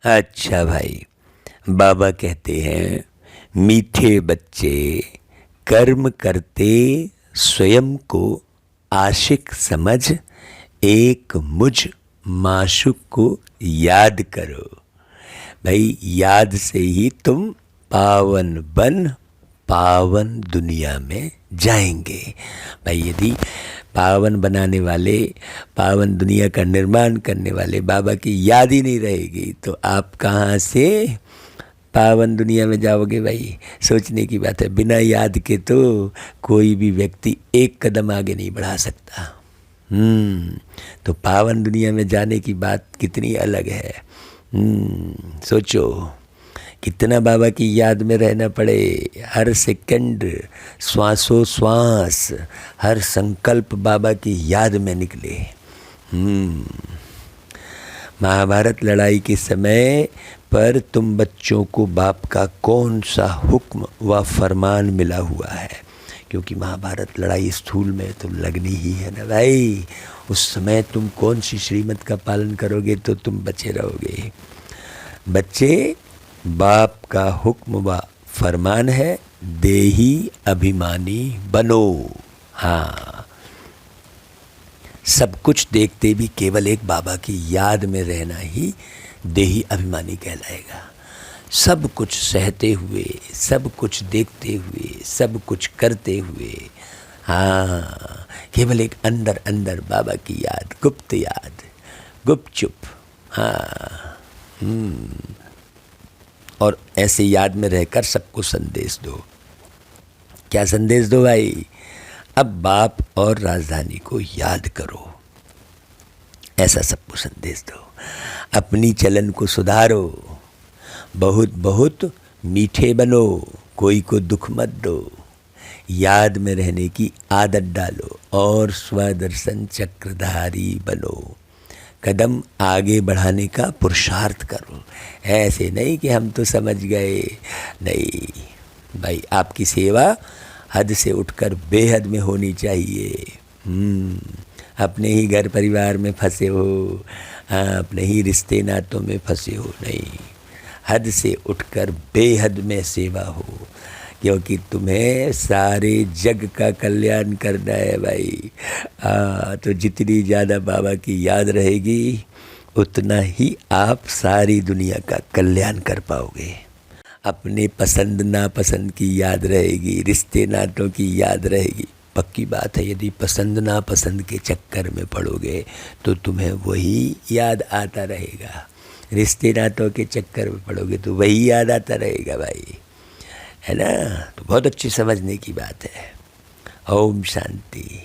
अच्छा भाई, बाबा कहते हैं मीठे बच्चे कर्म करते स्वयं को आशिक समझ, एक मुझ माशुक को याद करो। भाई याद से ही तुम पावन बन पावन दुनिया में जाएंगे। भाई यदि पावन बनाने वाले, पावन दुनिया का निर्माण करने वाले बाबा की याद ही नहीं रहेगी तो आप कहाँ से पावन दुनिया में जाओगे। भाई सोचने की बात है, बिना याद के तो कोई भी व्यक्ति एक कदम आगे नहीं बढ़ा सकता। तो पावन दुनिया में जाने की बात कितनी अलग है। सोचो कितना बाबा की याद में रहना पड़े, हर सेकंड श्वासों श्वास, हर संकल्प बाबा की याद में निकले। महाभारत लड़ाई के समय पर तुम बच्चों को बाप का कौन सा हुक्म व फरमान मिला हुआ है, क्योंकि महाभारत लड़ाई स्थूल में तो लगनी ही है ना भाई। उस समय तुम कौन सी श्रीमत का पालन करोगे तो तुम बचे रहोगे। बच्चे, बाप का हुक्म व फरमान है, देही अभिमानी बनो। हाँ, सब कुछ देखते भी केवल एक बाबा की याद में रहना ही देही अभिमानी कहलाएगा। सब कुछ सहते हुए, सब कुछ देखते हुए, सब कुछ करते हुए, हाँ, केवल एक अंदर अंदर बाबा की याद, गुप्त याद, गुपचुप। हाँ, और ऐसे याद में रहकर सबको संदेश दो। क्या संदेश दो भाई? अब बाप और राजधानी को याद करो, ऐसा सबको संदेश दो। अपनी चलन को सुधारो, बहुत बहुत मीठे बनो, कोई को दुख मत दो, याद में रहने की आदत डालो और स्वदर्शन चक्रधारी बनो। कदम आगे बढ़ाने का पुरुषार्थ करो। ऐसे नहीं कि हम तो समझ गए, नहीं भाई, आपकी सेवा हद से उठकर बेहद में होनी चाहिए। अपने ही घर परिवार में फंसे हो, अपने ही रिश्ते नातों में फंसे हो, नहीं, हद से उठकर बेहद में सेवा हो, क्योंकि तुम्हें सारे जग का कल्याण करना है भाई। तो जितनी ज़्यादा बाबा की याद रहेगी उतना ही आप सारी दुनिया का कल्याण कर पाओगे। अपने पसंद नापसंद की याद रहेगी, रिश्ते नातों की याद रहेगी। पक्की बात है, यदि पसंद नापसंद के चक्कर में पड़ोगे तो तुम्हें वही याद आता रहेगा। रिश्ते नातों के चक्कर में पड़ोगे तो वही याद आता रहेगा भाई, है ना। तो बहुत अच्छी समझने की बात है। ओम शांति।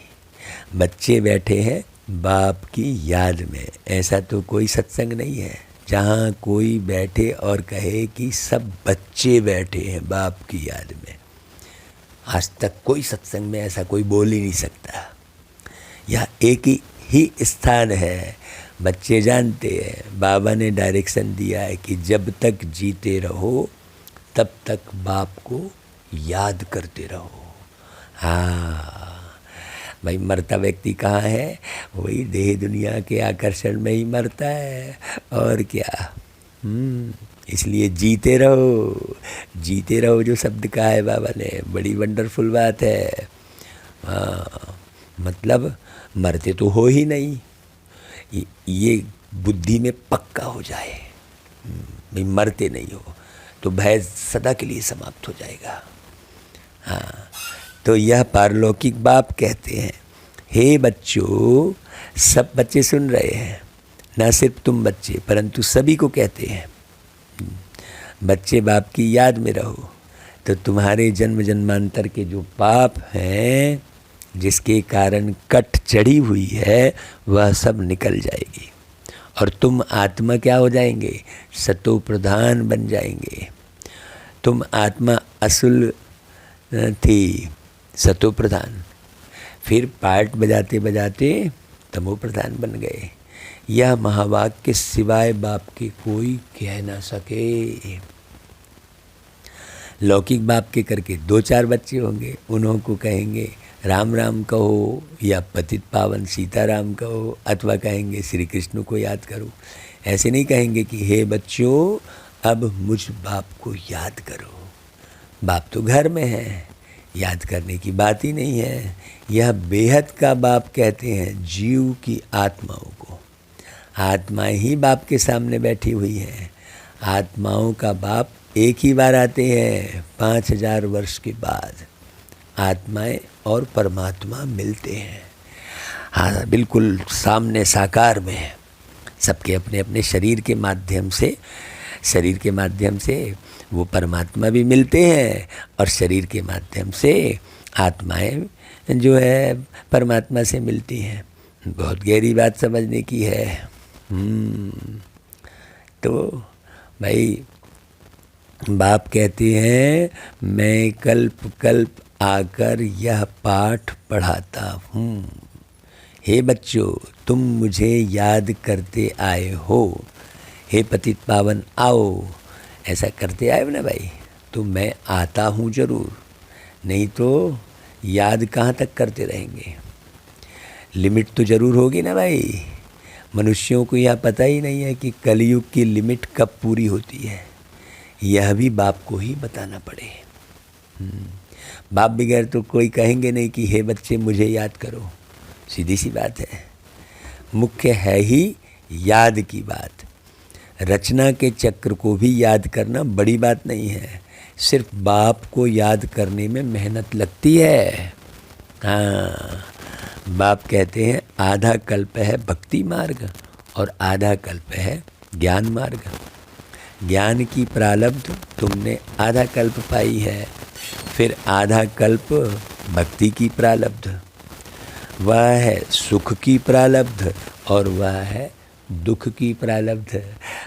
बच्चे बैठे हैं बाप की याद में, ऐसा तो कोई सत्संग नहीं है जहाँ कोई बैठे और कहे कि सब बच्चे बैठे हैं बाप की याद में। आज तक कोई सत्संग में ऐसा कोई बोल ही नहीं सकता। यह एक ही स्थान है, बच्चे जानते हैं, बाबा ने डायरेक्शन दिया है कि जब तक जीते रहो तब तक बाप को याद करते रहो। हाँ भाई, मरता व्यक्ति कहाँ है? वही देह दुनिया के आकर्षण में ही मरता है, और क्या। इसलिए जीते रहो, जीते रहो जो शब्द कहा है बाबा ने, बड़ी वंडरफुल बात है। हाँ, मतलब मरते तो हो ही नहीं, ये बुद्धि में पक्का हो जाए। भाई मरते नहीं हो तो भय सदा के लिए समाप्त हो जाएगा। हाँ, तो यह पारलौकिक बाप कहते हैं, हे बच्चों, सब बच्चे सुन रहे हैं, ना सिर्फ तुम बच्चे परंतु सभी को कहते हैं, बच्चे बाप की याद में रहो तो तुम्हारे जन्म जन्मांतर के जो पाप हैं, जिसके कारण कट चढ़ी हुई है, वह सब निकल जाएगी और तुम आत्मा क्या हो जाएंगे? सतो प्रधान बन जाएंगे। तुम आत्मा असुल थी, सतो प्रधान, फिर पार्ट बजाते बजाते तमो प्रधान बन गए। यह महावाक्य सिवाय बाप के कोई कह ना सके। लौकिक बाप के करके 2-4 बच्चे होंगे, उन्हों को कहेंगे राम राम कहो या पतित पावन सीताराम कहो, अथवा कहेंगे श्री कृष्ण को याद करो। ऐसे नहीं कहेंगे कि हे बच्चों अब मुझ बाप को याद करो। बाप तो घर में है, याद करने की बात ही नहीं है। यह बेहद का बाप कहते हैं जीव की आत्माओं को। आत्माएं ही बाप के सामने बैठी हुई हैं। आत्माओं का बाप एक ही बार आते हैं, 5000 वर्ष के बाद आत्माएं और परमात्मा मिलते हैं। हाँ, बिल्कुल सामने साकार में सबके अपने अपने शरीर के माध्यम से वो परमात्मा भी मिलते हैं और शरीर के माध्यम से आत्माएं जो है परमात्मा से मिलती हैं। बहुत गहरी बात समझने की है। तो भाई बाप कहते हैं मैं कल्प कल्प आकर यह पाठ पढ़ाता हूँ। हे बच्चों तुम मुझे याद करते आए हो, हे पतित पावन आओ, ऐसा करते आए हो ना भाई, तो मैं आता हूँ ज़रूर, नहीं तो याद कहाँ तक करते रहेंगे। लिमिट तो ज़रूर होगी ना भाई। मनुष्यों को यह पता ही नहीं है कि कलयुग की लिमिट कब पूरी होती है। यह भी बाप को ही बताना पड़े। बाप बगैर तो कोई कहेंगे नहीं कि हे बच्चे मुझे याद करो। सीधी सी बात है। मुख्य है ही याद की बात। रचना के चक्र को भी याद करना बड़ी बात नहीं है। सिर्फ बाप को याद करने में मेहनत लगती है। हाँ, बाप कहते हैं आधा कल्प है भक्ति मार्ग और आधा कल्प है ज्ञान मार्ग। ज्ञान की प्रारब्ध तुमने आधा कल्प पाई है, फिर आधा कल्प भक्ति की प्रारब्ध। वह है सुख की प्रारब्ध और वह है दुख की प्रारब्ध।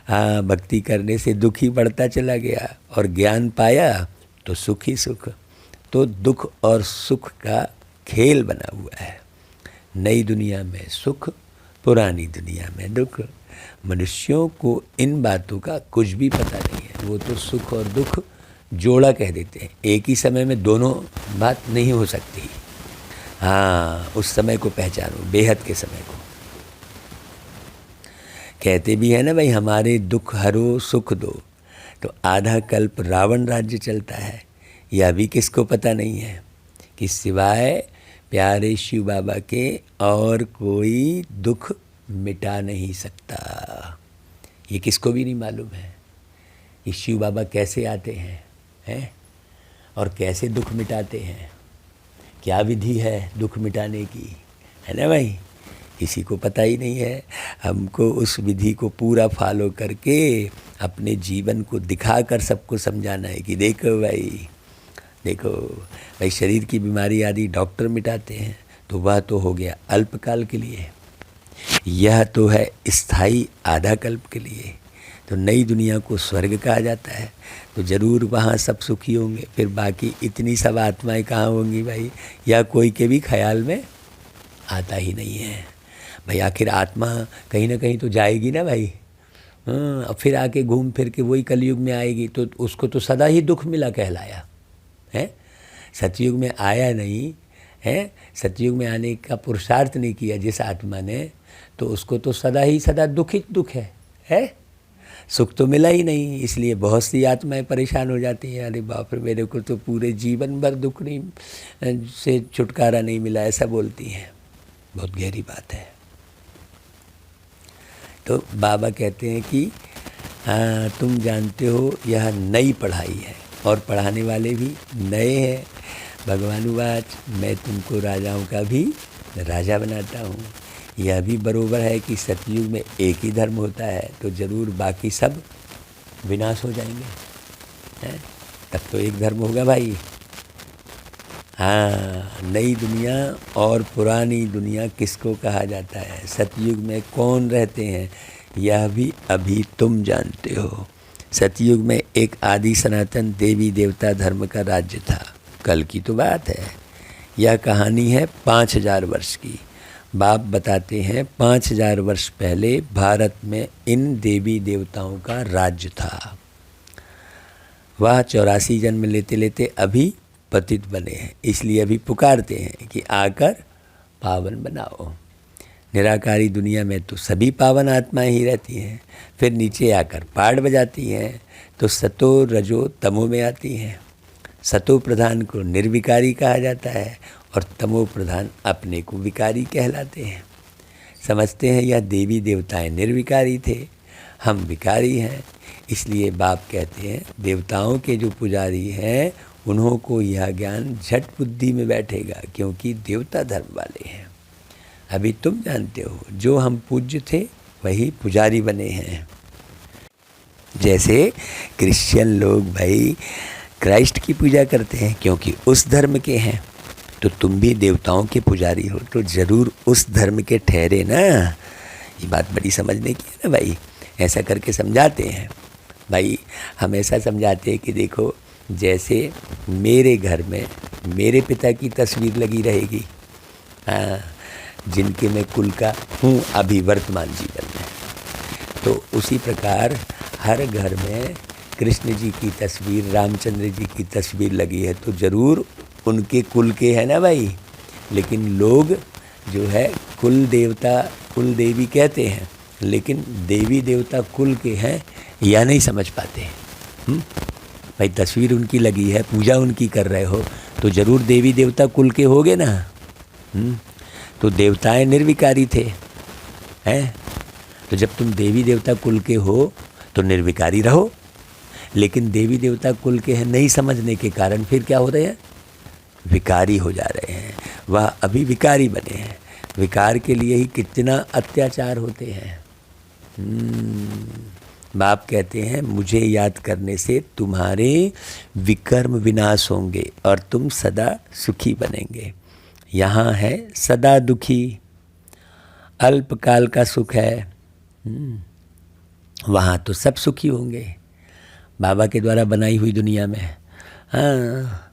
हाँ, भक्ति करने से दुख ही बढ़ता चला गया और ज्ञान पाया तो सुख ही सुख। तो दुख और सुख का खेल बना हुआ है। नई दुनिया में सुख, पुरानी दुनिया में दुख। मनुष्यों को इन बातों का कुछ भी पता नहीं है। वो तो सुख और दुख जोड़ा कह देते हैं। एक ही समय में दोनों बात नहीं हो सकती। हाँ, उस समय को पहचानो, बेहद के समय को। कहते भी है ना भाई हमारे दुख हरो सुख दो। तो आधा कल्प रावण राज्य चलता है। यह भी किसको पता नहीं है कि सिवाय प्यारे शिव बाबा के और कोई दुख मिटा नहीं सकता। ये किसको भी नहीं मालूम है कि शिव बाबा कैसे आते हैं और कैसे दुख मिटाते हैं। क्या विधि है दुख मिटाने की, है ना भाई, किसी को पता ही नहीं है। हमको उस विधि को पूरा फॉलो करके अपने जीवन को दिखाकर सबको समझाना है कि देखो भाई शरीर की बीमारी आदि डॉक्टर मिटाते हैं तो वह तो हो गया अल्पकाल के लिए। यह तो है स्थायी आधा कल्प के लिए। तो नई दुनिया को स्वर्ग कहा जाता है। तो ज़रूर वहाँ सब सुखी होंगे। फिर बाकी इतनी सब आत्माएं कहाँ होंगी भाई, या कोई के भी ख्याल में आता ही नहीं है भाई। आखिर आत्मा कहीं ना कहीं तो जाएगी ना भाई। हाँ, अब फिर आके घूम फिर के वही कलयुग में आएगी तो उसको तो सदा ही दुख मिला कहलाया है। सतयुग में आया नहीं है, सतयुग में आने का पुरुषार्थ नहीं किया जिस आत्मा ने, तो उसको तो सदा ही सदा दुख ही दुख है। सुख तो मिला ही नहीं। इसलिए बहुत सी आत्माएं परेशान हो जाती हैं, अरे बाप रे मेरे को तो पूरे जीवन भर दुख नहीं से छुटकारा नहीं मिला, ऐसा बोलती हैं। बहुत गहरी बात है। तो बाबा कहते हैं कि हाँ तुम जानते हो यह नई पढ़ाई है और पढ़ाने वाले भी नए हैं। भगवानुवाच मैं तुमको राजाओं का भी राजा बनाता हूँ। यह भी बरोबर है कि सतयुग में एक ही धर्म होता है तो ज़रूर बाकी सब विनाश हो जाएंगे हैं, तब तो एक धर्म होगा भाई। हाँ, नई दुनिया और पुरानी दुनिया किसको कहा जाता है, सतयुग में कौन रहते हैं, यह भी अभी तुम जानते हो। सतयुग में एक आदि सनातन देवी देवता धर्म का राज्य था। कल की तो बात है। यह कहानी है 5000 वर्ष की। बाप बताते हैं 5000 वर्ष पहले भारत में इन देवी देवताओं का राज्य था। वह 84 जन्म लेते लेते अभी पतित बने हैं, इसलिए अभी पुकारते हैं कि आकर पावन बनाओ। निराकारी दुनिया में तो सभी पावन आत्माएं ही रहती हैं, फिर नीचे आकर पाड़ बजाती हैं तो सतो रजो तमो में आती हैं। सतो प्रधान को निर्विकारी कहा जाता है और तमो प्रधान अपने को विकारी कहलाते हैं। समझते हैं यह देवी देवताएं निर्विकारी थे, हम विकारी हैं, इसलिए बाप कहते हैं देवताओं के जो पुजारी हैं उन्हों को यह ज्ञान झट बुद्धि में बैठेगा, क्योंकि देवता धर्म वाले हैं। अभी तुम जानते हो जो हम पूज्य थे वही पुजारी बने हैं। जैसे क्रिश्चियन लोग भाई क्राइस्ट की पूजा करते हैं क्योंकि उस धर्म के हैं, तो तुम भी देवताओं के पुजारी हो तो ज़रूर उस धर्म के ठहरे ना। ये बात बड़ी समझने की है ना भाई। ऐसा करके समझाते हैं भाई, हम ऐसा समझाते हैं कि देखो जैसे मेरे घर में मेरे पिता की तस्वीर लगी रहेगी, हाँ, जिनके मैं कुल का हूँ अभी वर्तमान जीवन में, तो उसी प्रकार हर घर में कृष्ण जी की तस्वीर, रामचंद्र जी की तस्वीर लगी है तो ज़रूर उनके कुल के हैं ना भाई। लेकिन लोग जो है कुल देवता कुल देवी कहते हैं, लेकिन देवी देवता कुल के हैं या नहीं समझ पाते हैं। भाई तस्वीर उनकी लगी है, पूजा उनकी कर रहे हो तो ज़रूर देवी देवता कुल के होगे ना। तो देवताएं निर्विकारी थे, हैं? तो जब तुम देवी देवता कुल के हो तो निर्विकारी रहो, लेकिन देवी देवता कुल के हैं नहीं समझने के कारण फिर क्या हो रहे हैं, विकारी हो जा रहे हैं। वह अभी विकारी बने हैं। विकार के लिए ही कितना अत्याचार होते हैं। बाप कहते हैं मुझे याद करने से तुम्हारे विकर्म विनाश होंगे और तुम सदा सुखी बनेंगे। यहाँ है सदा दुखी, अल्पकाल का सुख है, वहाँ तो सब सुखी होंगे बाबा के द्वारा बनाई हुई दुनिया में। हाँ,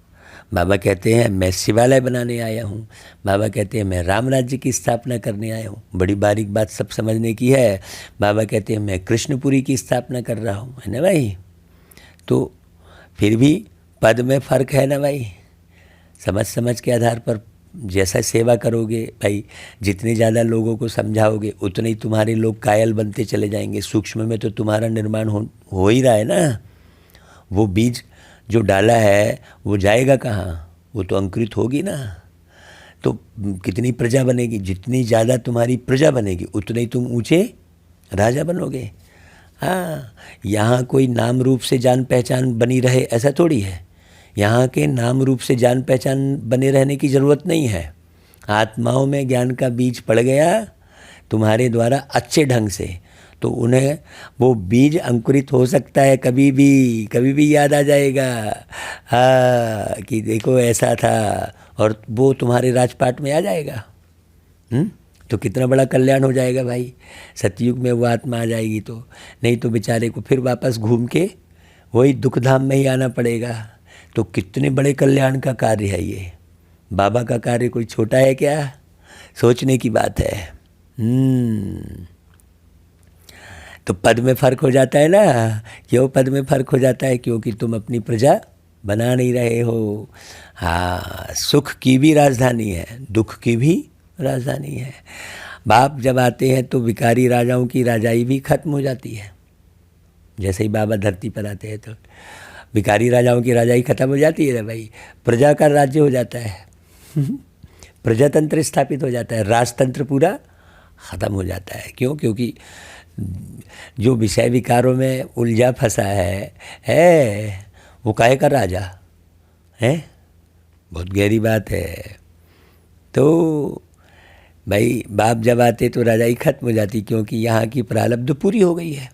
बाबा कहते हैं मैं शिवालय बनाने आया हूँ, बाबा कहते हैं मैं राम राज्य की स्थापना करने आया हूँ। बड़ी बारीक बात सब समझने की है। बाबा कहते हैं मैं कृष्णपुरी की स्थापना कर रहा हूँ, है ना भाई। तो फिर भी पद में फ़र्क है ना भाई। समझ के आधार पर जैसा सेवा करोगे भाई, जितने ज़्यादा लोगों को समझाओगे उतने ही तुम्हारे लोग कायल बनते चले जाएंगे। सूक्ष्म में तो तुम्हारा निर्माण हो ही रहा है ना। वो बीज जो डाला है वो जाएगा कहाँ, वो तो अंकुरित होगी ना। तो कितनी प्रजा बनेगी, जितनी ज़्यादा तुम्हारी प्रजा बनेगी उतने ही तुम ऊँचे राजा बनोगे। हाँ, यहाँ कोई नाम रूप से जान पहचान बनी रहे ऐसा थोड़ी है। यहाँ के नाम रूप से जान पहचान बने रहने की ज़रूरत नहीं है। आत्माओं में ज्ञान का बीज पड़ गया तुम्हारे द्वारा अच्छे ढंग से, तो उन्हें वो बीज अंकुरित हो सकता है, कभी भी याद आ जाएगा। हाँ, कि देखो ऐसा था, और वो तुम्हारे राजपाट में आ जाएगा। तो कितना बड़ा कल्याण हो जाएगा भाई। सतयुग में वो आत्मा आ जाएगी तो, नहीं तो बेचारे को फिर वापस घूम के वही दुख धाम में ही आना पड़ेगा। तो कितने बड़े कल्याण का कार्य है ये। बाबा का कार्य कोई छोटा है क्या, सोचने की बात है। तो पद में फ़र्क हो जाता है ना। क्यों पद में फ़र्क हो जाता है, क्योंकि तुम अपनी प्रजा बना नहीं रहे हो। हाँ, सुख की भी राजधानी है, दुख की भी राजधानी है। बाप जब आते हैं तो विकारी राजाओं की राजाई भी खत्म हो जाती है। जैसे ही बाबा धरती पर आते हैं तो विकारी राजाओं की राजाई खत्म हो जाती है भाई, प्रजा का राज्य हो जाता है। प्रजातंत्र स्थापित हो जाता है, राजतंत्र पूरा ख़त्म हो जाता है। क्यों? क्योंकि जो विषय विकारों में उलझा फंसा है वो काहे का राजा है। बहुत गहरी बात है। तो भाई बाप जब आते तो राजाई खत्म हो जाती, क्योंकि यहाँ की प्रारब्ध पूरी हो गई है।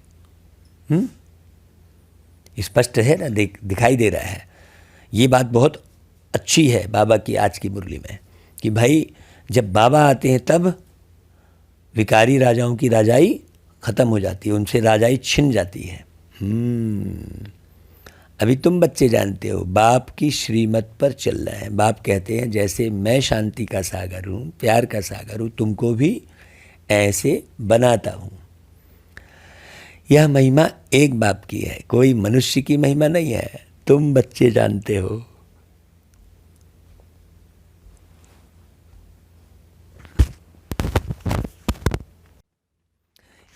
स्पष्ट है ना, दिखाई दे रहा है। ये बात बहुत अच्छी है बाबा की आज की मुरली में, कि भाई जब बाबा आते हैं तब विकारी राजाओं की राजाई ख़त्म हो जाती है, उनसे राजाई छिन जाती है। अभी तुम बच्चे जानते हो बाप की श्रीमत पर चल रहे हैं। बाप कहते हैं जैसे मैं शांति का सागर हूँ, प्यार का सागर हूँ, तुमको भी ऐसे बनाता हूँ। यह महिमा एक बाप की है, कोई मनुष्य की महिमा नहीं है। तुम बच्चे जानते हो।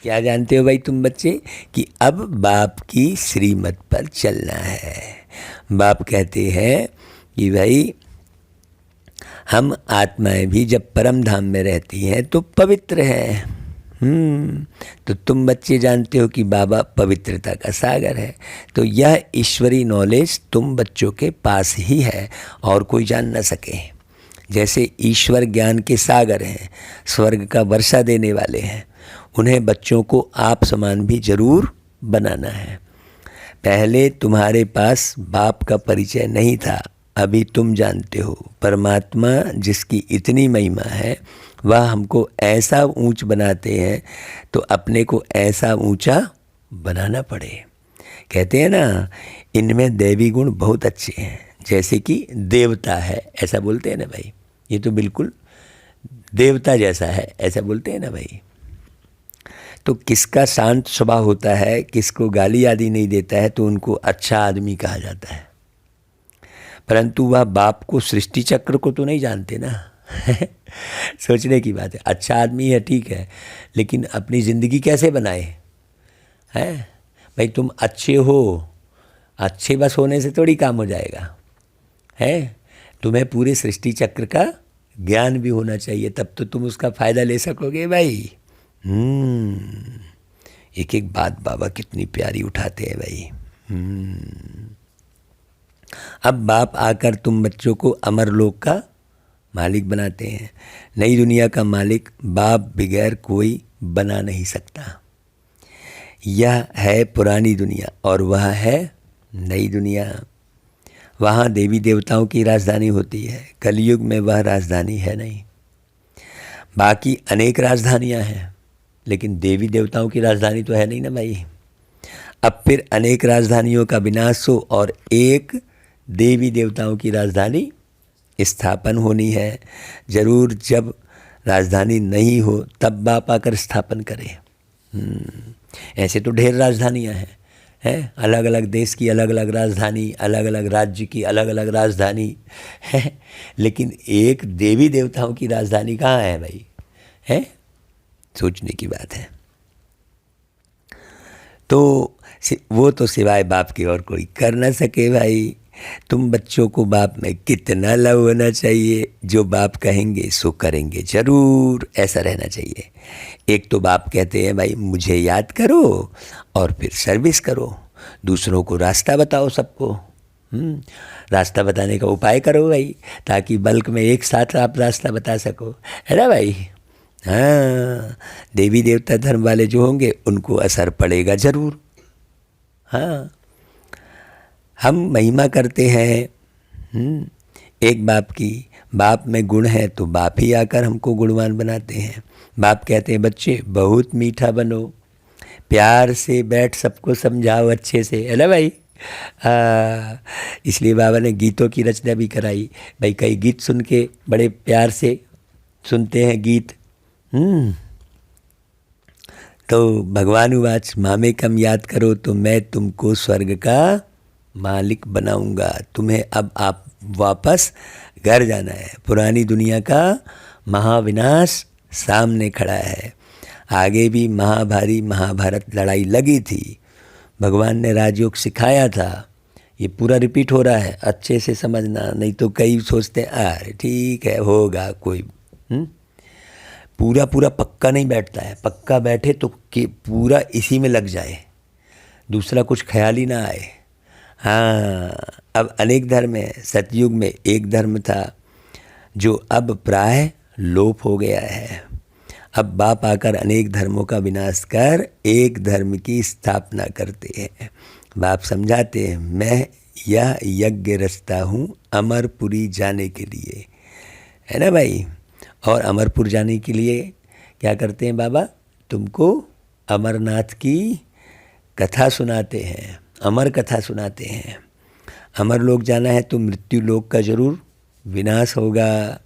क्या जानते हो भाई तुम बच्चे कि अब बाप की श्रीमत पर चलना है। बाप कहते हैं कि भाई हम आत्माएं भी जब परम धाम में रहती हैं तो पवित्र हैं। तो तुम बच्चे जानते हो कि बाबा पवित्रता का सागर है। तो यह ईश्वरी नॉलेज तुम बच्चों के पास ही है और कोई जान न सके। जैसे ईश्वर ज्ञान के सागर हैं, स्वर्ग का वर्षा देने वाले हैं, उन्हें बच्चों को आप समान भी जरूर बनाना है। पहले तुम्हारे पास बाप का परिचय नहीं था, अभी तुम जानते हो। परमात्मा जिसकी इतनी महिमा है वह हमको ऐसा ऊंच बनाते हैं तो अपने को ऐसा ऊंचा बनाना पड़े। कहते हैं ना, इनमें दैवी गुण बहुत अच्छे हैं, जैसे कि देवता है, ऐसा बोलते हैं ना भाई। ये तो बिल्कुल देवता जैसा है, ऐसा बोलते हैं ना भाई। तो किसका शांत स्वभाव होता है, किसको गाली आदि नहीं देता है, तो उनको अच्छा आदमी कहा जाता है। परंतु वह बाप को, सृष्टि चक्र को तो नहीं जानते ना। सोचने की बात है। अच्छा आदमी है ठीक है, लेकिन अपनी ज़िंदगी कैसे बनाए हैं भाई। तुम अच्छे हो, अच्छे बस होने से थोड़ी काम हो जाएगा है। तुम्हें पूरे सृष्टि चक्र का ज्ञान भी होना चाहिए, तब तो तुम उसका फ़ायदा ले सकोगे भाई। एक एक बात बाबा कितनी प्यारी उठाते हैं भाई। अब बाप आकर तुम बच्चों को अमरलोक का मालिक बनाते हैं। नई दुनिया का मालिक बाप बगैर कोई बना नहीं सकता। यह है पुरानी दुनिया और वह है नई दुनिया। वहाँ देवी देवताओं की राजधानी होती है, कलयुग में वह राजधानी है नहीं। बाकी अनेक राजधानियाँ हैं, लेकिन देवी देवताओं की राजधानी तो है नहीं ना भाई। अब फिर अनेक राजधानियों का विनाश हो और एक देवी देवताओं की राजधानी स्थापन होनी है। जरूर जब राजधानी नहीं हो तब बाप आकर स्थापन करें। ऐसे तो ढेर राजधानियाँ हैं, अलग अलग देश की अलग अलग राजधानी, अलग अलग राज्य की अलग अलग राजधानी है, लेकिन एक देवी देवताओं की राजधानी कहाँ है भाई। है, सोचने की बात है। तो वो तो सिवाय बाप के और कोई कर ना सके भाई। तुम बच्चों को बाप में कितना लव होना चाहिए, जो बाप कहेंगे सो करेंगे जरूर, ऐसा रहना चाहिए। एक तो बाप कहते हैं भाई मुझे याद करो और फिर सर्विस करो, दूसरों को रास्ता बताओ सबको। रास्ता बताने का उपाय करो भाई, ताकि बल्क में एक साथ आप रास्ता बता सको, है ना भाई। हाँ, देवी देवता धर्म वाले जो होंगे उनको असर पड़ेगा ज़रूर। हाँ, हम महिमा करते हैं एक बाप की। बाप में गुण है तो बाप ही आकर हमको गुणवान बनाते हैं। बाप कहते हैं बच्चे बहुत मीठा बनो, प्यार से बैठ सबको समझाओ अच्छे से, है ना भाई। इसलिए बाबा ने गीतों की रचना भी कराई भाई। कई गीत सुन के बड़े प्यार से सुनते हैं गीत। तो भगवान उवाच मामे कम याद करो तो मैं तुमको स्वर्ग का मालिक बनाऊंगा। तुम्हें अब आप वापस घर जाना है। पुरानी दुनिया का महाविनाश सामने खड़ा है। आगे भी महाभारी महाभारत लड़ाई लगी थी, भगवान ने राजयोग सिखाया था। ये पूरा रिपीट हो रहा है, अच्छे से समझना, नहीं तो कई सोचते हैं अरे ठीक है होगा कोई। पूरा पूरा पक्का नहीं बैठता है। पक्का बैठे तो कि पूरा इसी में लग जाए, दूसरा कुछ ख्याल ही ना आए। हाँ, अब अनेक धर्म है। सतयुग में एक धर्म था जो अब प्राय लोप हो गया है। अब बाप आकर अनेक धर्मों का विनाश कर एक धर्म की स्थापना करते हैं। बाप समझाते हैं मैं यह यज्ञ रचता हूँ अमरपुरी जाने के लिए, है ना भाई। और अमरपुर जाने के लिए क्या करते हैं बाबा, तुमको अमरनाथ की कथा सुनाते हैं, अमर कथा सुनाते हैं। अमर लोक जाना है तो मृत्यु लोक का जरूर विनाश होगा।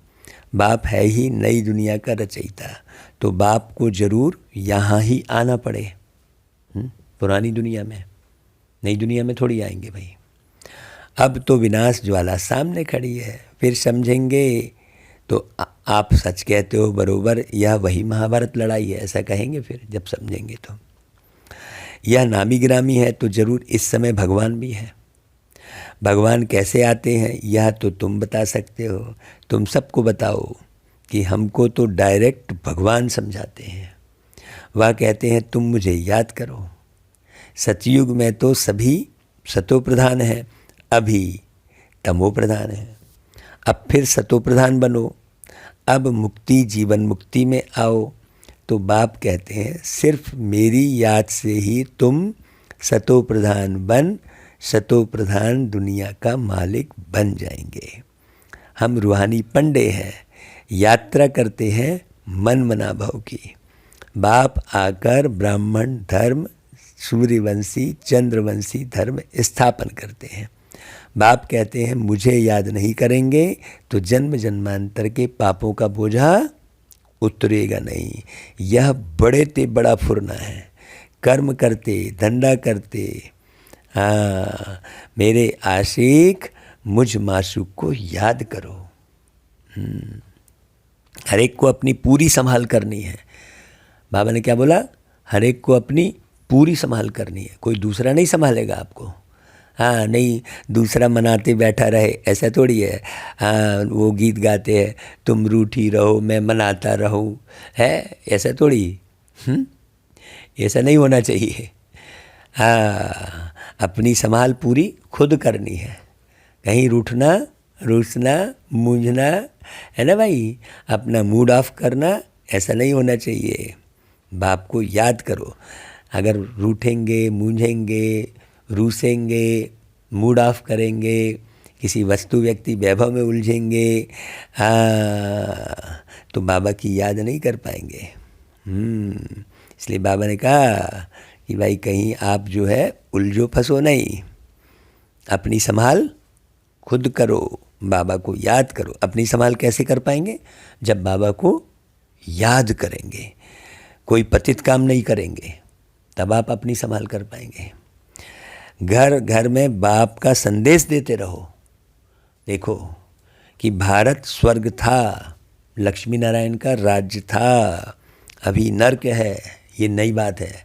बाप है ही नई दुनिया का रचयिता, तो बाप को जरूर यहाँ ही आना पड़े। पुरानी दुनिया में, नई दुनिया में थोड़ी आएंगे भाई। अब तो विनाश ज्वाला सामने खड़ी है, फिर समझेंगे तो आप सच कहते हो बरोबर, यह वही महाभारत लड़ाई है, ऐसा कहेंगे फिर जब समझेंगे तो। यह नामी गिरामी है तो जरूर इस समय भगवान भी है। भगवान कैसे आते हैं यह तो तुम बता सकते हो, तुम सबको बताओ कि हमको तो डायरेक्ट भगवान समझाते हैं। वह कहते हैं तुम मुझे याद करो। सतयुग में तो सभी सतो प्रधान है, अभी तमो प्रधान है। अब फिर सतो प्रधान बनो, अब मुक्ति जीवन मुक्ति में आओ। तो बाप कहते हैं सिर्फ मेरी याद से ही तुम सतो प्रधान बन सतो प्रधान दुनिया का मालिक बन जाएंगे। हम रूहानी पंडे हैं, यात्रा करते हैं मन मना भाव की। बाप आकर ब्राह्मण धर्म सूर्यवंशी चंद्रवंशी धर्म स्थापन करते हैं। बाप कहते हैं मुझे याद नहीं करेंगे तो जन्म जन्मांतर के पापों का बोझा उतरेगा नहीं। यह बड़े ते बड़ा फुरना है। कर्म करते धंधा करते, मेरे आशिक मुझ मासूक को याद करो। हर एक को अपनी पूरी संभाल करनी है। बाबा ने क्या बोला? हर एक को अपनी पूरी संभाल करनी है, कोई दूसरा नहीं संभालेगा आपको। हाँ नहीं, दूसरा मनाते बैठा रहे ऐसा थोड़ी है। हाँ वो गीत गाते हैं तुम रूठी रहो मैं मनाता रहूँ, है ऐसा थोड़ी। ऐसा नहीं होना चाहिए। हाँ अपनी संभाल पूरी खुद करनी है। कहीं रूठना रूसना मूंझना है ना भाई, अपना मूड ऑफ करना ऐसा नहीं होना चाहिए। बाप को याद करो। अगर रूठेंगे मूंझेंगे रूसेंगे मूड ऑफ करेंगे किसी वस्तु व्यक्ति वैभव में उलझेंगे, तो बाबा की याद नहीं कर पाएंगे। इसलिए बाबा ने कहा कि भाई कहीं आप जो है उलझो फंसो नहीं, अपनी संभाल खुद करो, बाबा को याद करो। अपनी संभाल कैसे कर पाएंगे? जब बाबा को याद करेंगे, कोई पतित काम नहीं करेंगे, तब आप अपनी संभाल कर पाएंगे। घर घर में बाप का संदेश देते रहो। देखो कि भारत स्वर्ग था, लक्ष्मी नारायण का राज्य था, अभी नर्क है, ये नई बात है।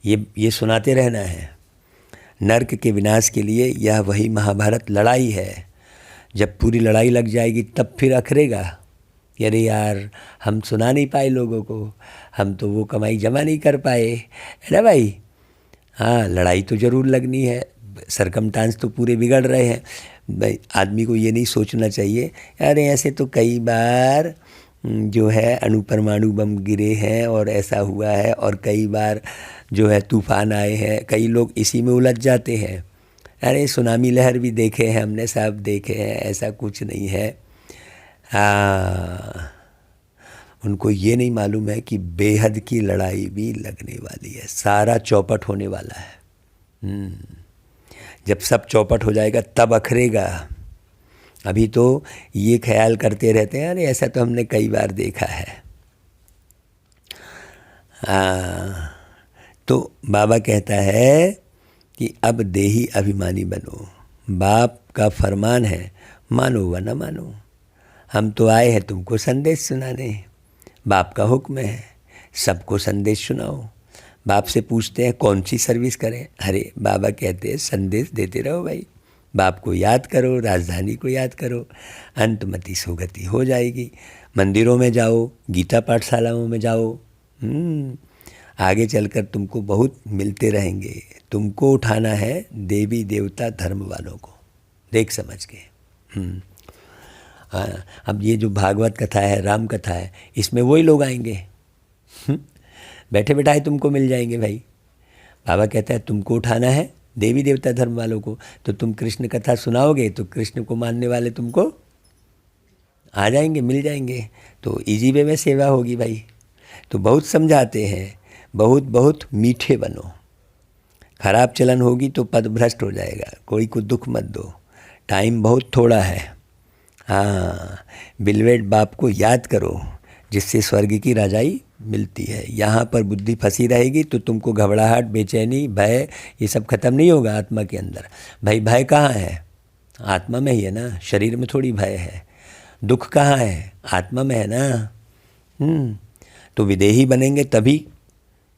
ये सुनाते रहना है। नर्क के विनाश के लिए यह वही महाभारत लड़ाई है। जब पूरी लड़ाई लग जाएगी तब फिर अखरेगा, अरे यार हम सुना नहीं पाए लोगों को, हम तो वो कमाई जमा नहीं कर पाए, है ना भाई। हाँ लड़ाई तो ज़रूर लगनी है, सरकमस्टांस तो पूरे बिगड़ रहे हैं भाई। आदमी को ये नहीं सोचना चाहिए अरे ऐसे तो कई बार जो है अणुपरमाणु बम गिरे हैं और ऐसा हुआ है, और कई बार जो है तूफान आए हैं। कई लोग इसी में उलझ जाते हैं, अरे सुनामी लहर भी देखे हैं हमने, सब देखे हैं, ऐसा कुछ नहीं है। उनको ये नहीं मालूम है कि बेहद की लड़ाई भी लगने वाली है, सारा चौपट होने वाला है। जब सब चौपट हो जाएगा तब अखरेगा। अभी तो ये ख्याल करते रहते हैं अरे ऐसा तो हमने कई बार देखा है। तो बाबा कहता है कि अब देही अभिमानी बनो। बाप का फरमान है मानो व न मानो। हम तो आए हैं तुमको संदेश सुनाने, बाप का हुक्म है सबको संदेश सुनाओ। बाप से पूछते हैं कौन सी सर्विस करें, अरे बाबा कहते हैं संदेश देते रहो भाई। बाप को याद करो, राजधानी को याद करो, अंतमति सुगति हो जाएगी। मंदिरों में जाओ, गीता पाठशालाओं में जाओ, आगे चलकर तुमको बहुत मिलते रहेंगे। तुमको उठाना है देवी देवता धर्म वालों को, देख समझ के। अब ये जो भागवत कथा है, राम कथा है, इसमें वही लोग आएंगे, बैठे बैठाए तुमको मिल जाएंगे भाई। बाबा कहता है तुमको उठाना है देवी देवता धर्म वालों को, तो तुम कृष्ण कथा सुनाओगे तो कृष्ण को मानने वाले तुमको आ जाएंगे, मिल जाएंगे। तो इजी वे में सेवा होगी भाई। तो बहुत समझाते हैं, बहुत बहुत मीठे बनो। खराब चलन होगी तो पद भ्रष्ट हो जाएगा, कोई को दुख मत दो, टाइम बहुत थोड़ा है। हाँ बिलवेट बाप को याद करो जिससे स्वर्ग की राजाई मिलती है। यहाँ पर बुद्धि फंसी रहेगी तो तुमको घबराहट बेचैनी भय ये सब खत्म नहीं होगा आत्मा के अंदर। भाई भय कहाँ है? आत्मा में ही है ना, शरीर में थोड़ी भय है। दुख कहाँ है? आत्मा में है ना। तो विदेही बनेंगे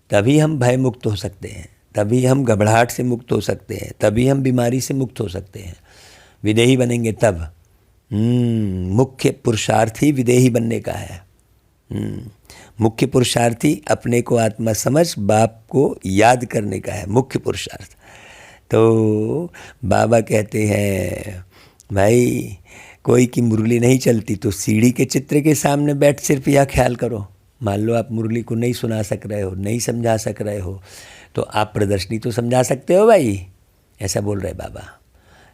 तभी हम भय मुक्त हो सकते हैं, तभी हम घबराहट से मुक्त हो सकते हैं, तभी हम बीमारी से मुक्त हो सकते हैं। विदेही बनेंगे तब। मुख्य पुरुषार्थ ही विदेही बनने का है। मुख्य पुरुषार्थी अपने को आत्मा समझ बाप को याद करने का है मुख्य पुरुषार्थ। तो बाबा कहते हैं भाई कोई की मुरली नहीं चलती तो सीढ़ी के चित्र के सामने बैठ सिर्फ यह ख्याल करो। मान लो आप मुरली को नहीं सुना सक रहे हो, नहीं समझा सक रहे हो, तो आप प्रदर्शनी तो समझा सकते हो भाई। ऐसा बोल रहे बाबा।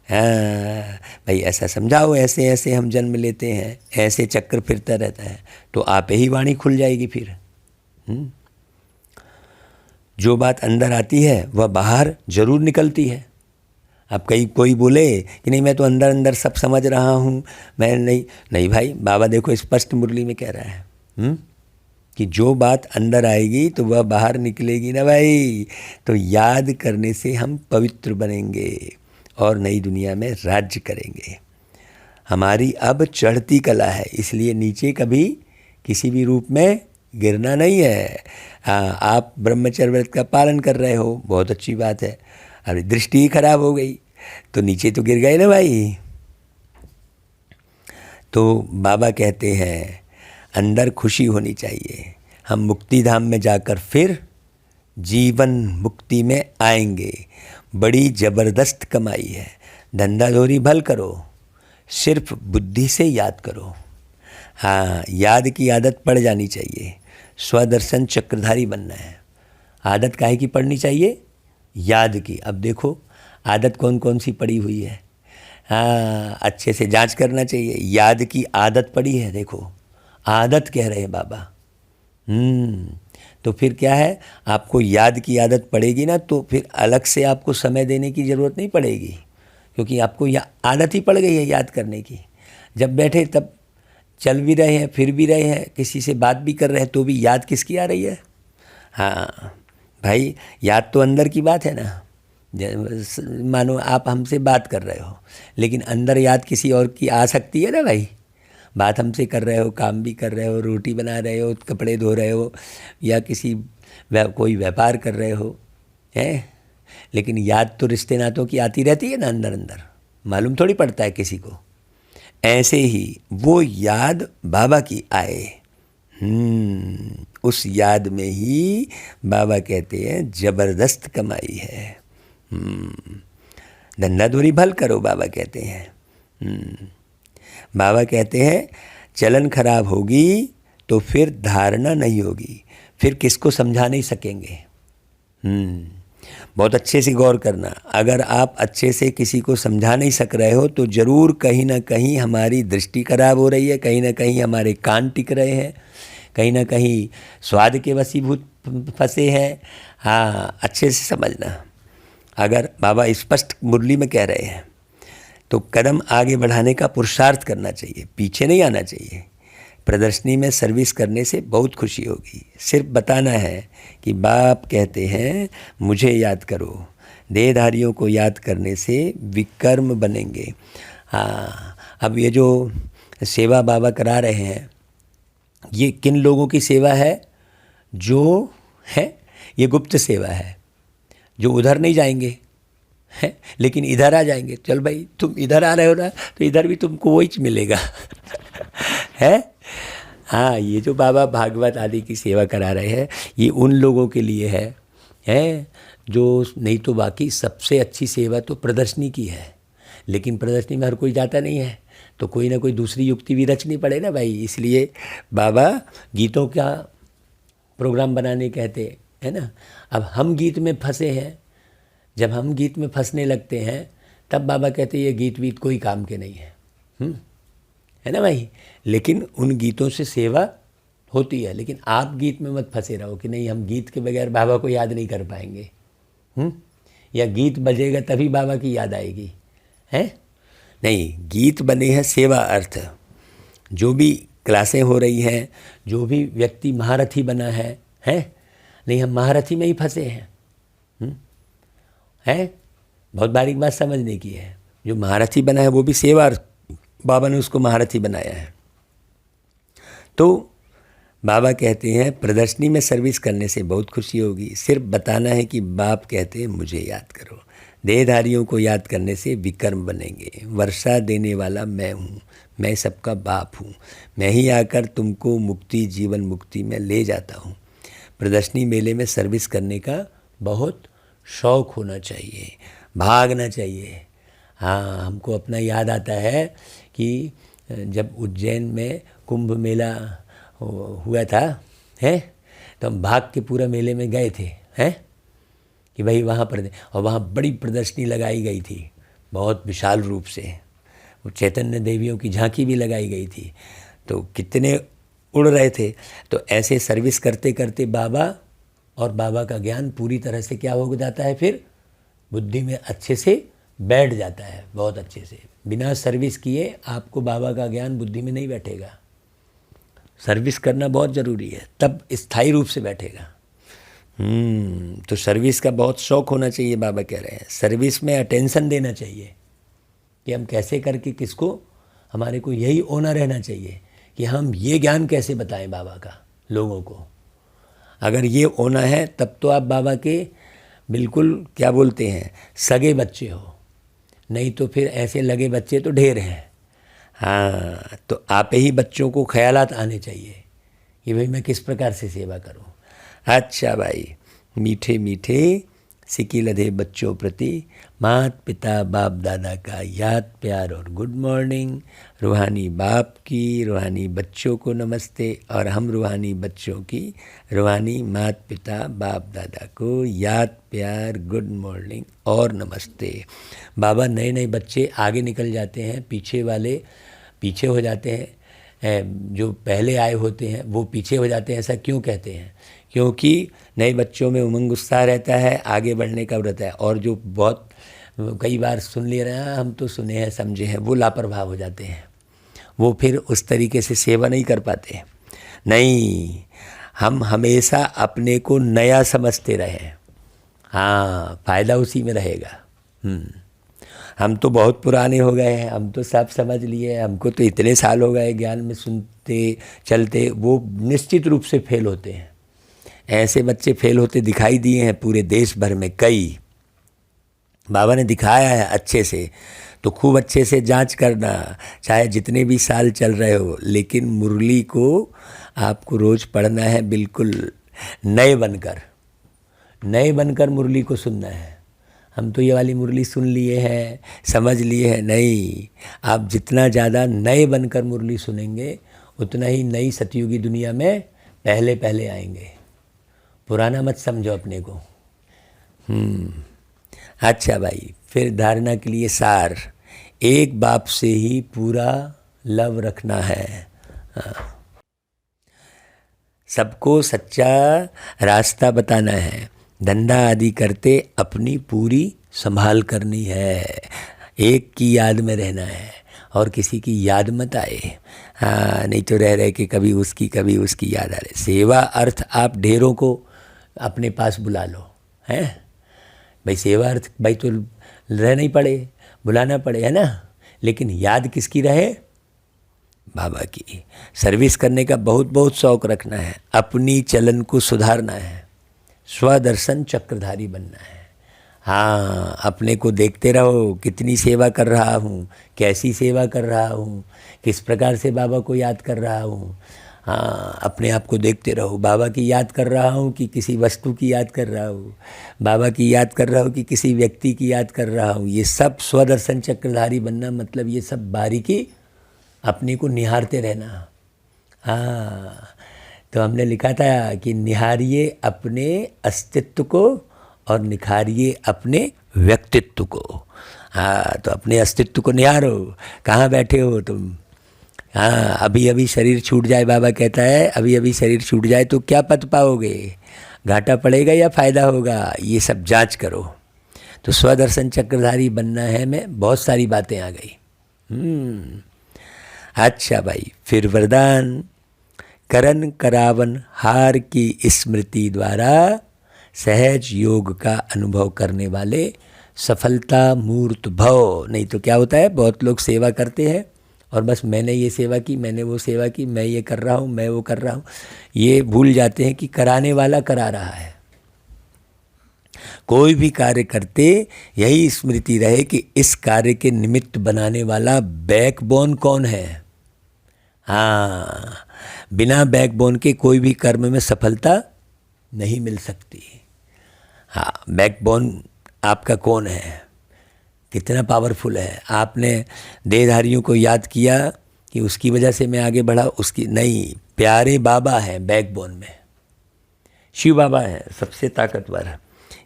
हाँ भाई ऐसा समझाओ, ऐसे ऐसे हम जन्म लेते हैं, ऐसे चक्कर फिरता रहता है, तो आप ही वाणी खुल जाएगी फिर। जो बात अंदर आती है वह बाहर जरूर निकलती है। अब कोई बोले कि नहीं मैं तो अंदर अंदर सब समझ रहा हूँ, मैं नहीं भाई, बाबा देखो स्पष्ट मुरली में कह रहा है कि जो बात अंदर आएगी तो वह बाहर निकलेगी ना भाई। तो याद करने से हम पवित्र बनेंगे और नई दुनिया में राज्य करेंगे। हमारी अब चढ़ती कला है, इसलिए नीचे कभी किसी भी रूप में गिरना नहीं है। आप ब्रह्मचर्य व्रत का पालन कर रहे हो, बहुत अच्छी बात है। अरे दृष्टि ही खराब हो गई तो नीचे तो गिर गए ना भाई। तो बाबा कहते हैं अंदर खुशी होनी चाहिए। हम मुक्ति धाम में जाकर फिर जीवन मुक्ति में आएंगे। बड़ी ज़बरदस्त कमाई है। धंधा धोरी भल करो, सिर्फ बुद्धि से याद करो। हाँ, याद की आदत पड़ जानी चाहिए। स्वदर्शन चक्रधारी बनना है। आदत काहे की पड़नी चाहिए? याद की। अब देखो आदत कौन कौन सी पड़ी हुई है। हाँ, अच्छे से जांच करना चाहिए। याद की आदत पड़ी है, देखो आदत कह रहे हैं बाबा। तो फिर क्या है, आपको याद की आदत पड़ेगी ना, तो फिर अलग से आपको समय देने की ज़रूरत नहीं पड़ेगी, क्योंकि आपको आदत ही पड़ गई है याद करने की। जब बैठे तब चल भी रहे हैं, फिर भी रहे हैं, किसी से बात भी कर रहे हैं, तो भी याद किसकी आ रही है? हाँ भाई, याद तो अंदर की बात है ना। मानो आप हमसे बात कर रहे हो, लेकिन अंदर याद किसी और की आ सकती है ना भाई। बात हमसे कर रहे हो, काम भी कर रहे हो, रोटी बना रहे हो, कपड़े धो रहे हो, या कोई व्यापार कर रहे हो, हैं, लेकिन याद तो रिश्ते नातों की आती रहती है ना अंदर अंदर, मालूम थोड़ी पड़ता है किसी को। ऐसे ही वो याद बाबा की आए। उस याद में ही बाबा कहते हैं ज़बरदस्त कमाई है। धंधा धोरी भल करो, बाबा कहते हैं। बाबा कहते हैं चलन खराब होगी तो फिर धारणा नहीं होगी, फिर किसको समझा नहीं सकेंगे। बहुत अच्छे से गौर करना। अगर आप अच्छे से किसी को समझा नहीं सक रहे हो तो ज़रूर कहीं ना कहीं हमारी दृष्टि खराब हो रही है, कहीं ना कहीं हमारे कान टिक रहे हैं, कहीं ना कहीं स्वाद के वशीभूत फंसे हैं। हाँ, अच्छे से समझना। अगर बाबा स्पष्ट मुरली में कह रहे हैं तो कदम आगे बढ़ाने का पुरुषार्थ करना चाहिए, पीछे नहीं आना चाहिए। प्रदर्शनी में सर्विस करने से बहुत खुशी होगी। सिर्फ बताना है कि बाप कहते हैं मुझे याद करो। देहधारियों को याद करने से विकर्म बनेंगे। हाँ, अब ये जो सेवा बाबा करा रहे हैं, ये किन लोगों की सेवा है? जो है ये गुप्त सेवा है, जो उधर नहीं जाएंगे है, लेकिन इधर आ जाएंगे। चल भाई, तुम इधर आ रहे हो ना, तो इधर भी तुमको वही मिलेगा है। हाँ, ये जो बाबा भागवत आदि की सेवा करा रहे हैं, ये उन लोगों के लिए है जो नहीं तो बाकी सबसे अच्छी सेवा तो प्रदर्शनी की है। लेकिन प्रदर्शनी में हर कोई जाता नहीं है, तो कोई ना कोई दूसरी युक्ति भी रचनी पड़े ना भाई। इसलिए बाबा गीतों का प्रोग्राम बनाने कहते हैं ना। अब हम गीत में फंसे हैं, जब हम गीत में फंसने लगते हैं तब बाबा कहते ये गीत वीत कोई काम के नहीं है ना भाई। लेकिन उन गीतों से सेवा होती है, लेकिन आप गीत में मत फंसे रहो कि नहीं हम गीत के बगैर बाबा को याद नहीं कर पाएंगे। या गीत बजेगा तभी बाबा की याद आएगी, है नहीं। गीत बने हैं सेवा अर्थ। जो भी क्लासें हो रही हैं, जो भी व्यक्ति महारथी बना है नहीं, हम महारथी में ही फंसे हैं। है बहुत बारीक बात समझने की है। जो महारथी बना है वो भी सेवा, बाबा ने उसको महारथी बनाया है। तो बाबा कहते हैं प्रदर्शनी में सर्विस करने से बहुत खुशी होगी, सिर्फ बताना है कि बाप कहते हैं मुझे याद करो। देहधारियों को याद करने से विकर्म बनेंगे। वर्षा देने वाला मैं हूँ, मैं सबका बाप हूँ, मैं ही आकर तुमको मुक्ति जीवन मुक्ति में ले जाता हूँ। प्रदर्शनी मेले में सर्विस करने का बहुत शौक़ होना चाहिए, भागना चाहिए। हाँ, हमको अपना याद आता है कि जब उज्जैन में कुंभ मेला हुआ था है, तो हम भाग के पूरा मेले में गए थे हैं कि भाई वहाँ पर, और वहाँ बड़ी प्रदर्शनी लगाई गई थी बहुत विशाल रूप से, वो चैतन्य देवियों की झांकी भी लगाई गई थी, तो कितने उड़ रहे थे। तो ऐसे सर्विस करते करते बाबा और बाबा का ज्ञान पूरी तरह से क्या हो जाता है, फिर बुद्धि में अच्छे से बैठ जाता है, बहुत अच्छे से। बिना सर्विस किए आपको बाबा का ज्ञान बुद्धि में नहीं बैठेगा। सर्विस करना बहुत ज़रूरी है, तब स्थायी रूप से बैठेगा। तो सर्विस का बहुत शौक़ होना चाहिए। बाबा कह रहे हैं सर्विस में अटेंशन देना चाहिए कि हम कैसे करके किसको, हमारे को यही होना रहना चाहिए कि हम ये ज्ञान कैसे बताएं बाबा का लोगों को। अगर ये होना है तब तो आप बाबा के बिल्कुल क्या बोलते हैं सगे बच्चे हो, नहीं तो फिर ऐसे लगे बच्चे तो ढेर हैं। हाँ, तो आप ही बच्चों को ख्यालात आने चाहिए कि भाई मैं किस प्रकार से सेवा करूं। अच्छा भाई, मीठे मीठे सिकी लधे बच्चों प्रति माता पिता बाप दादा का याद प्यार और गुड मॉर्निंग। रूहानी बाप की रूहानी बच्चों को नमस्ते, और हम रूहानी बच्चों की रूहानी माता पिता बाप दादा को याद प्यार गुड मॉर्निंग और नमस्ते। बाबा नए नए बच्चे आगे निकल जाते हैं, पीछे वाले पीछे हो जाते हैं, जो पहले आए होते हैं वो पीछे हो जाते हैं। ऐसा क्यों कहते हैं? क्योंकि नए बच्चों में उमंग उत्साह रहता है, आगे बढ़ने का रहता है, और जो बहुत कई बार सुन ले रहे हैं, हम तो सुने हैं समझे हैं, वो लापरवाह हो जाते हैं, वो फिर उस तरीके से सेवा नहीं कर पाते। नहीं, हम हमेशा अपने को नया समझते रहें, हाँ, फ़ायदा उसी में रहेगा। हम तो बहुत पुराने हो गए हैं, हम तो सब समझ लिए, हमको तो इतने साल हो गए ज्ञान में सुनते चलते, वो निश्चित रूप से फेल होते हैं। ऐसे बच्चे फेल होते दिखाई दिए हैं पूरे देश भर में, कई बाबा ने दिखाया है अच्छे से। तो खूब अच्छे से जांच करना, चाहे जितने भी साल चल रहे हो, लेकिन मुरली को आपको रोज़ पढ़ना है, बिल्कुल नए बनकर मुरली को सुनना है। हम तो ये वाली मुरली सुन लिए हैं, समझ लिए हैं, नहीं, आप जितना ज़्यादा नए बनकर मुरली सुनेंगे उतना ही नई सतयुगी दुनिया में पहले पहले आएंगे। पुराना मत समझो अपने को। अच्छा भाई, फिर धारणा के लिए सार, एक बाप से ही पूरा लव रखना है। सबको सच्चा रास्ता बताना है, धंधा आदि करते अपनी पूरी संभाल करनी है, एक की याद में रहना है और किसी की याद मत आए। हाँ, नहीं तो रह रहे कि कभी उसकी याद आ रही। सेवा अर्थ आप ढेरों को अपने पास बुला लो, हैं भाई, सेवा अर्थ भाई तो रहना ही पड़े, बुलाना पड़े, है ना, लेकिन याद किसकी रहे? बाबा की। सर्विस करने का बहुत बहुत शौक़ रखना है, अपनी चलन को सुधारना है, स्वदर्शन चक्रधारी बनना है। हाँ, अपने को देखते रहो, कितनी सेवा कर रहा हूँ, कैसी सेवा कर रहा हूँ, किस प्रकार से बाबा को याद कर रहा हूँ। हाँ, अपने आप को देखते रहो, बाबा की याद कर रहा हूँ कि किसी वस्तु की याद कर रहा हूँ, बाबा की याद कर रहा हूँ कि किसी व्यक्ति की याद कर रहा हूँ। ये सब स्वदर्शन चक्रधारी बनना मतलब ये सब बारीकी अपने को निहारते रहना। हाँ, तो हमने लिखा था कि निहारिए अपने अस्तित्व को और निखारिए अपने व्यक्तित्व को। हाँ, तो अपने अस्तित्व को निहारो, कहाँ बैठे हो तुम। हाँ, अभी अभी शरीर छूट जाए, बाबा कहता है अभी अभी शरीर छूट जाए तो क्या पद पाओगे, घाटा पड़ेगा या फ़ायदा होगा, ये सब जांच करो। तो स्वदर्शन चक्रधारी बनना है में बहुत सारी बातें आ गई। अच्छा भाई, फिर वरदान, करन करावन हार की स्मृति द्वारा सहज योग का अनुभव करने वाले सफलता मूर्त भव। नहीं तो क्या होता है, बहुत लोग सेवा करते हैं और बस मैंने ये सेवा की, मैंने वो सेवा की, मैं ये कर रहा हूँ, मैं वो कर रहा हूँ। ये भूल जाते हैं कि कराने वाला करा रहा है। कोई भी कार्य करते यही स्मृति रहे कि इस कार्य के निमित्त बनाने वाला बैकबोन कौन है। हाँ, बिना बैकबोन के कोई भी कर्म में सफलता नहीं मिल सकती। हाँ, बैकबोन आपका कौन है, कितना पावरफुल है। आपने देहधारियों को याद किया कि उसकी वजह से मैं आगे बढ़ा, उसकी नहीं, प्यारे बाबा है बैकबोन में, शिव बाबा है सबसे ताकतवर है।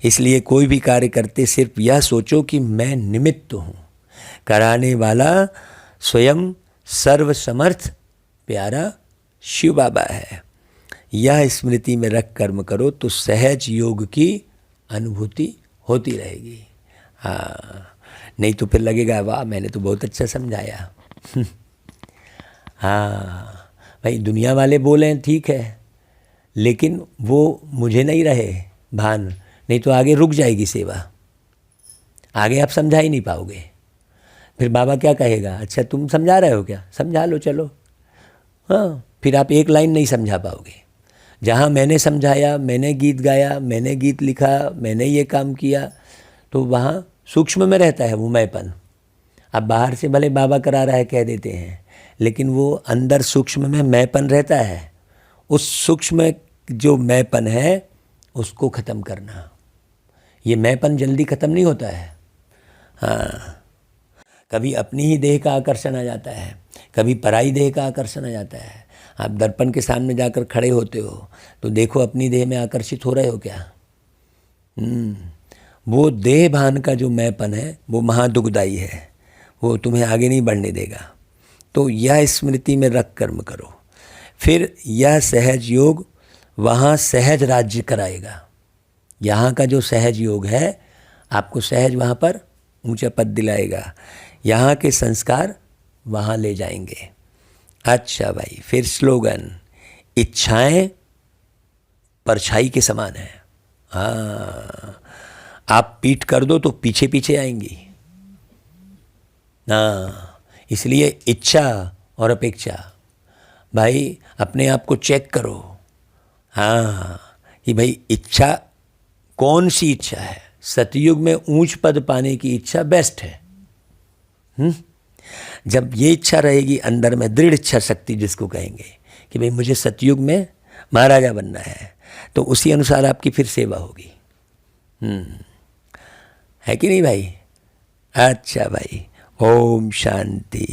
इसलिए कोई भी कार्य करते सिर्फ यह सोचो कि मैं निमित्त हूँ, कराने वाला स्वयं सर्वसमर्थ प्यारा शिव बाबा है। यह स्मृति में रख कर्म करो तो सहज योग की अनुभूति होती रहेगी। हाँ, नहीं तो फिर लगेगा वाह मैंने तो बहुत अच्छा समझाया। हाँ भाई, दुनिया वाले बोले ठीक है, लेकिन वो मुझे नहीं रहे भान, नहीं तो आगे रुक जाएगी सेवा, आगे आप समझा ही नहीं पाओगे। फिर बाबा क्या कहेगा, अच्छा तुम समझा रहे हो क्या, समझा लो चलो। हाँ, फिर आप एक लाइन नहीं समझा पाओगे। जहाँ मैंने समझाया, मैंने गीत गाया, मैंने गीत लिखा, मैंने ये काम किया, तो वहाँ सूक्ष्म में रहता है वो मैंपन। अब बाहर से भले बाबा करा रहा है कह देते हैं, लेकिन वो अंदर सूक्ष्म में मैंपन रहता है। उस सूक्ष्म जो मैंपन है उसको ख़त्म करना। ये मैंपन जल्दी ख़त्म नहीं होता है। हाँ, कभी अपनी ही देह का आकर्षण आ जाता है, कभी पराई देह का आकर्षण आ जाता है। आप दर्पण के सामने जाकर खड़े होते हो तो देखो अपनी देह में आकर्षित हो रहे हो क्या। वो देह भान का जो मैंपन है वो महादुखदायी है, वो तुम्हें आगे नहीं बढ़ने देगा। तो यह स्मृति में रख कर्म करो। फिर यह सहज योग वहाँ सहज राज्य कराएगा। यहाँ का जो सहज योग है आपको सहज वहाँ पर ऊंचा पद दिलाएगा। यहाँ के संस्कार वहाँ ले जाएंगे। अच्छा भाई, फिर स्लोगन, इच्छाएं परछाई के समान है। हाँ, आप पीठ कर दो तो पीछे पीछे आएंगी। हाँ, इसलिए इच्छा और अपेक्षा, भाई अपने आप को चेक करो। हाँ, कि भाई इच्छा कौन सी इच्छा है। सतयुग में ऊंच पद पाने की इच्छा बेस्ट है। जब ये इच्छा रहेगी अंदर में, दृढ़ इच्छा शक्ति जिसको कहेंगे कि भाई मुझे सतयुग में महाराजा बनना है, तो उसी अनुसार आपकी फिर सेवा होगी। है कि नहीं भाई। अच्छा भाई, ओम शांति।